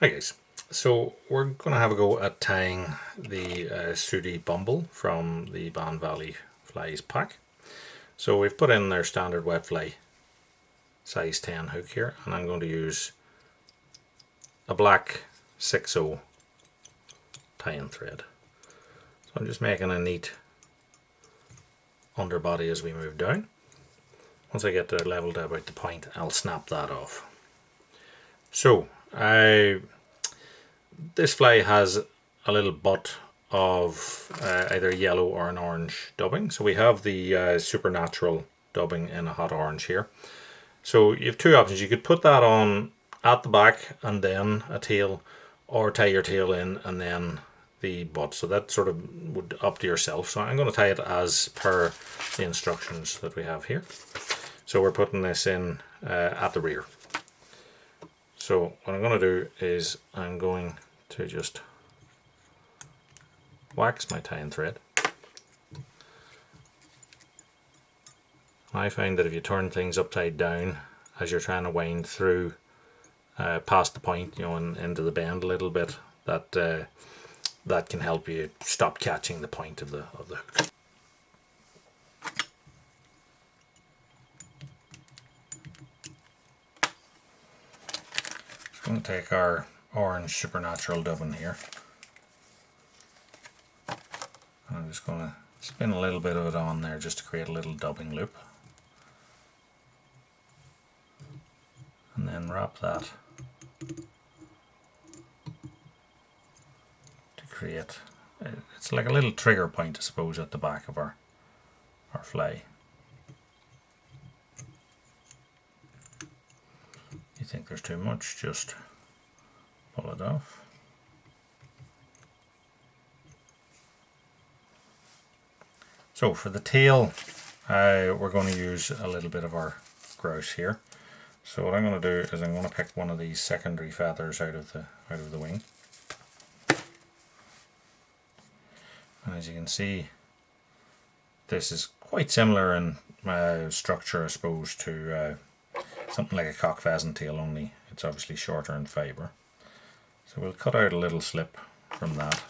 Hi guys, so we're going to have a go at tying the Sooty Bumble from the Bann Valley Flies pack. So we've put in their standard wet fly size 10 hook here, and I'm going to use a black 6/0 tying thread. So I'm just making a neat underbody as we move down. Once I get to level to about the point, I'll snap that off. So this fly has a little butt of either yellow or an orange dubbing. So we have the supernatural dubbing in a hot orange here. So you have two options. You could put that on at the back and then a tail, or tie your tail in and then the butt. So that sort of would up to yourself. So I'm going to tie it as per the instructions that we have here. So we're putting this in at the rear. So what I'm going to do is I'm going to just wax my tying thread. I find that if you turn things upside down as you're trying to wind through past the point, you know, and into the bend a little bit, that can help you stop catching the point of the hook. Just going to take our orange supernatural dubbing here. I'm just going to spin a little bit of it on there just to create a little dubbing loop. And then wrap that to create, it's like a little trigger point, I suppose, at the back of our fly. You think there's too much, just pull it off. So for the tail, we're going to use a little bit of our grouse here. So what I'm going to do is I'm going to pick one of these secondary feathers out of the wing. And as you can see, this is quite similar in structure, I suppose, to something like a cock pheasant tail, only it's obviously shorter in fibre. So we'll cut out a little slip from that.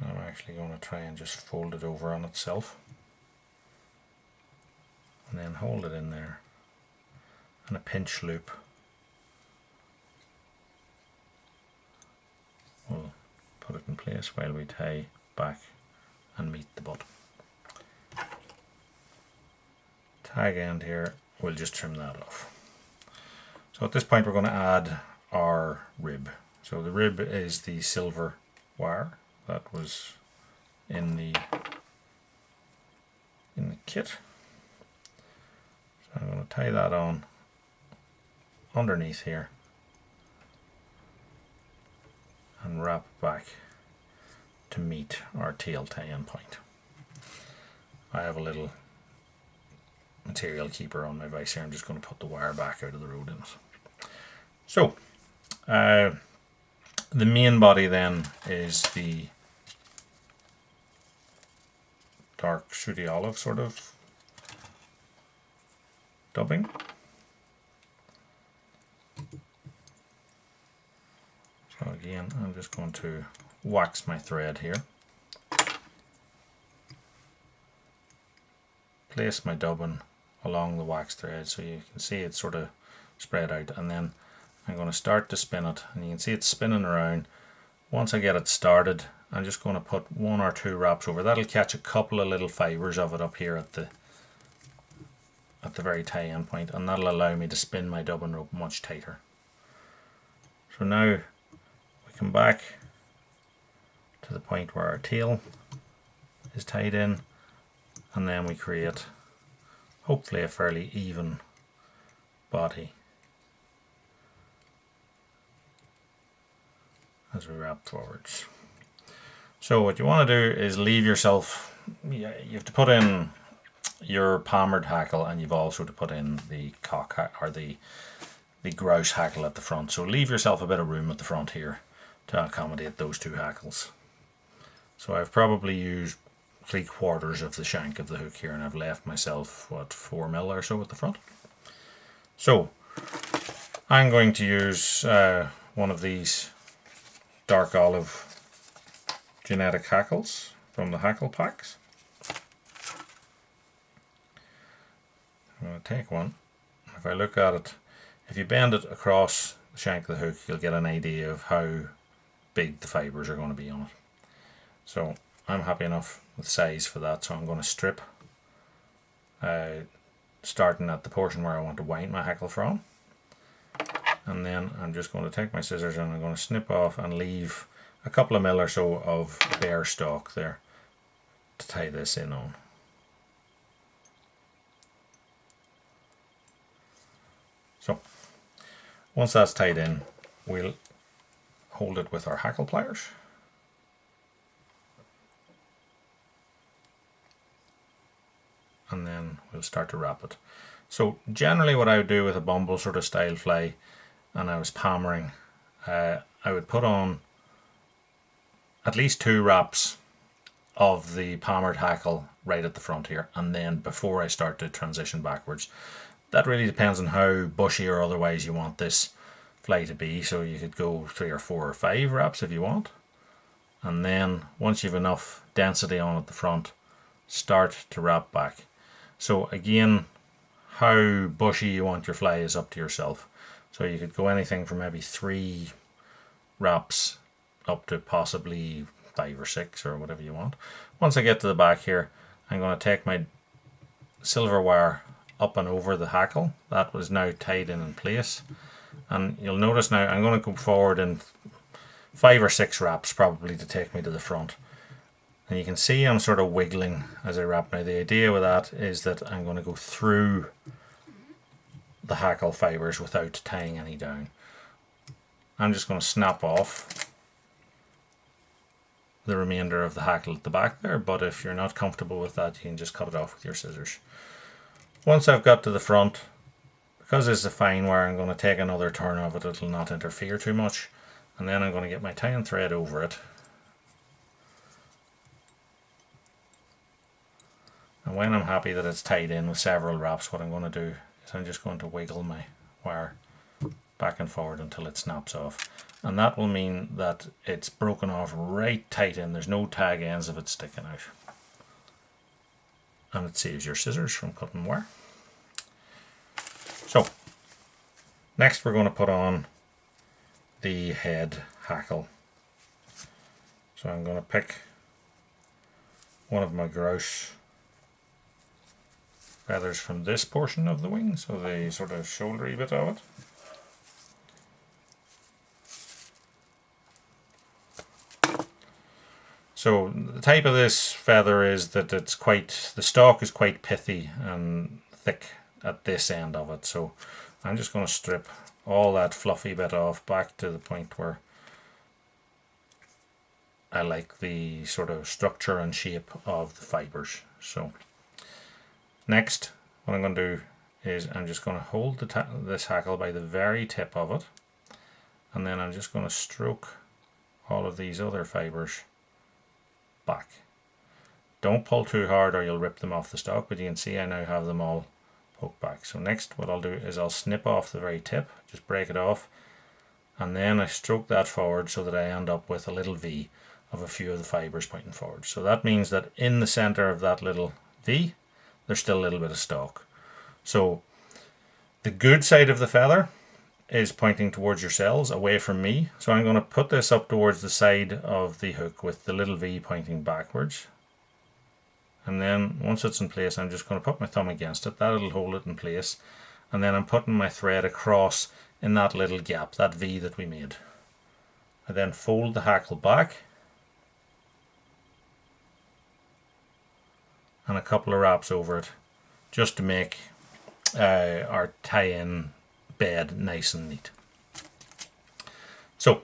I'm actually going to try and just fold it over on itself and then hold it in there, and a pinch loop will put it in place while we tie back and meet the butt. Tag end here, we'll just trim that off. So at this point we're going to add our rib. So the rib is the silver wire that was in the kit. So I'm going to tie that on underneath here and wrap it back to meet our tail tie-in point. I have a little material keeper on my vise here. I'm just going to put the wire back out of the road in it. So the main body then is the dark sooty olive sort of dubbing. So again, I'm just going to wax my thread here, place my dubbing along the wax thread so you can see it's sort of spread out, and then I'm going to start to spin it, and you can see it's spinning around. Once I get it started, I'm just going to put one or two wraps over. That'll catch a couple of little fibres of it up here at the very tie-in point, and that'll allow me to spin my dubbing rope much tighter. So now we come back to the point where our tail is tied in, and then we create hopefully a fairly even body as we wrap forwards. So what you want to do is leave yourself, you have to put in your palmered hackle, and you've also to put in the cock or the grouse hackle at the front. So leave yourself a bit of room at the front here to accommodate those two hackles. So I've probably used 3/4 of the shank of the hook here, and I've left myself, what, 4mm or so at the front. So I'm going to use one of these dark olive genetic hackles from the hackle packs. I'm going to take one. If I look at it, if you bend it across the shank of the hook, you'll get an idea of how big the fibres are going to be on it. So I'm happy enough with size for that, so I'm going to strip, starting at the portion where I want to wind my hackle from. And then I'm just going to take my scissors and I'm going to snip off and leave a couple of mil or so of bare stalk there to tie this in on. So once that's tied in, we'll hold it with our hackle pliers. And then we'll start to wrap it. So generally what I would do with a bumble sort of style fly, and I was palmering, I would put on at least 2 wraps of the palmered hackle right at the front here, and then before I start to transition backwards. That really depends on how bushy or otherwise you want this fly to be, so you could go 3 or 4 or 5 wraps if you want, and then once you've enough density on at the front, start to wrap back. So again, how bushy you want your fly is up to yourself. So you could go anything from maybe 3 wraps up to possibly 5 or 6 or whatever you want. Once I get to the back here, I'm going to take my silver wire up and over the hackle. That was now tied in place. And you'll notice now I'm going to go forward in 5 or 6 wraps probably to take me to the front. And you can see I'm sort of wiggling as I wrap. Now the idea with that is that I'm going to go through the hackle fibres without tying any down. I'm just going to snap off the remainder of the hackle at the back there, but if you're not comfortable with that, you can just cut it off with your scissors. Once I've got to the front, because this is a fine wire, I'm going to take another turn of it, it'll not interfere too much, and then I'm going to get my tying thread over it. And when I'm happy that it's tied in with several wraps, what I'm going to do is I'm just going to wiggle my wire back and forward until it snaps off. And that will mean that it's broken off right tight in. There's no tag ends of it sticking out. And it saves your scissors from cutting wire. So, next we're going to put on the head hackle. So I'm going to pick one of my grouse feathers from this portion of the wing, so the sort of shouldery bit of it. So the type of this feather is that the stalk is quite pithy and thick at this end of it. So I'm just going to strip all that fluffy bit off back to the point where I like the sort of structure and shape of the fibers. So next, what I'm going to do is I'm just going to hold this hackle by the very tip of it, and then I'm just going to stroke all of these other fibers back. Don't pull too hard or you'll rip them off the stalk, but you can see I now have them all poked back. So next what I'll do is I'll snip off the very tip, just break it off, and then I stroke that forward so that I end up with a little V of a few of the fibers pointing forward. So that means that in the center of that little V, there's still a little bit of stalk. So the good side of the feather is pointing towards yourselves, away from me. So I'm going to put this up towards the side of the hook with the little V pointing backwards. And then once it's in place, I'm just going to put my thumb against it. That'll hold it in place. And then I'm putting my thread across in that little gap, that V that we made. I then fold the hackle back, and a couple of wraps over it, just to make our tie-in bed nice and neat. So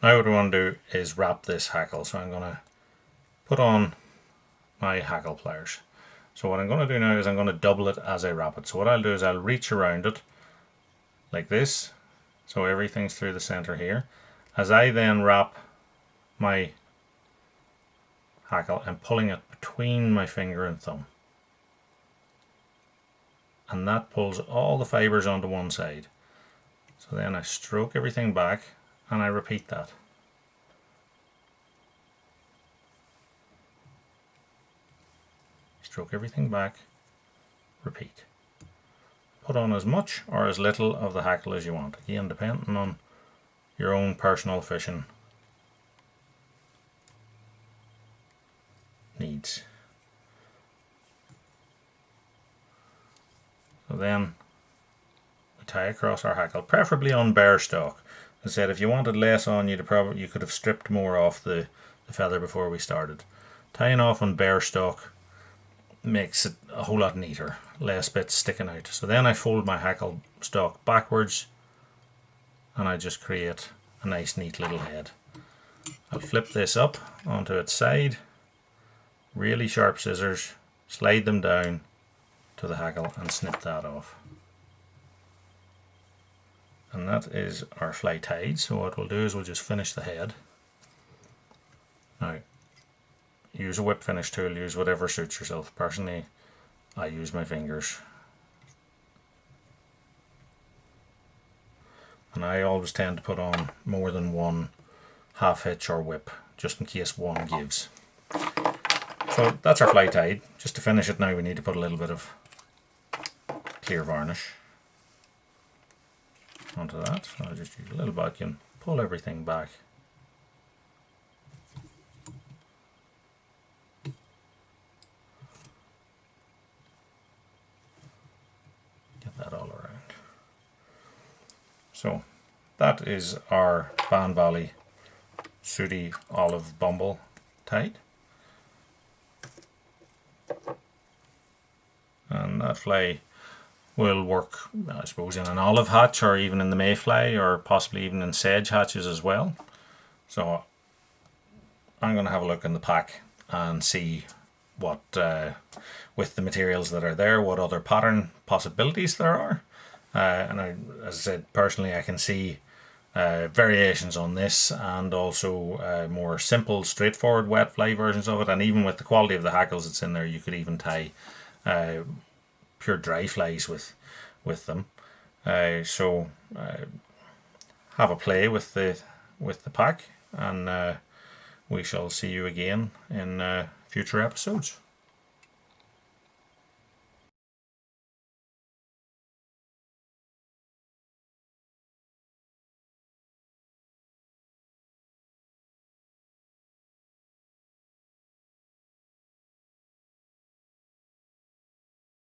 now what we want to do is wrap this hackle. So I'm going to put on my hackle pliers. So what I'm going to do now is I'm going to double it as I wrap it. So what I'll do is I'll reach around it like this, so everything's through the center here. As I then wrap my hackle, I'm pulling it between my finger and thumb. And that pulls all the fibres onto one side. So then I stroke everything back and I repeat that. Stroke everything back, repeat. Put on as much or as little of the hackle as you want, again depending on your own personal fishing needs. So then we tie across our hackle, preferably on bare stock. As I said, if you wanted less on, you could have stripped more off the feather before we started. Tying off on bare stock makes it a whole lot neater, less bits sticking out. So then I fold my hackle stock backwards and I just create a nice neat little head. I'll flip this up onto its side, really sharp scissors, slide them down to the hackle and snip that off. And that is our fly tied. So what we'll do is we'll just finish the head. Now, use a whip finish tool, use whatever suits yourself. Personally, I use my fingers. And I always tend to put on more than one half hitch or whip, just in case one gives. So that's our fly tied. Just to finish it now, we need to put a little bit of clear varnish onto that. So I'll just use a little vacuum, pull everything back. Get that all around. So that is our Bann Valley Sooty Olive Bumble tied. And that fly will work, I suppose, in an olive hatch or even in the mayfly or possibly even in sedge hatches as well. So I'm going to have a look in the pack and see what, with the materials that are there, what other pattern possibilities there are. And as I said, personally I can see variations on this and also more simple, straightforward wet fly versions of it. And even with the quality of the hackles that's in there, you could even tie pure dry flies with them. So have a play with the pack, and we shall see you again in future episodes.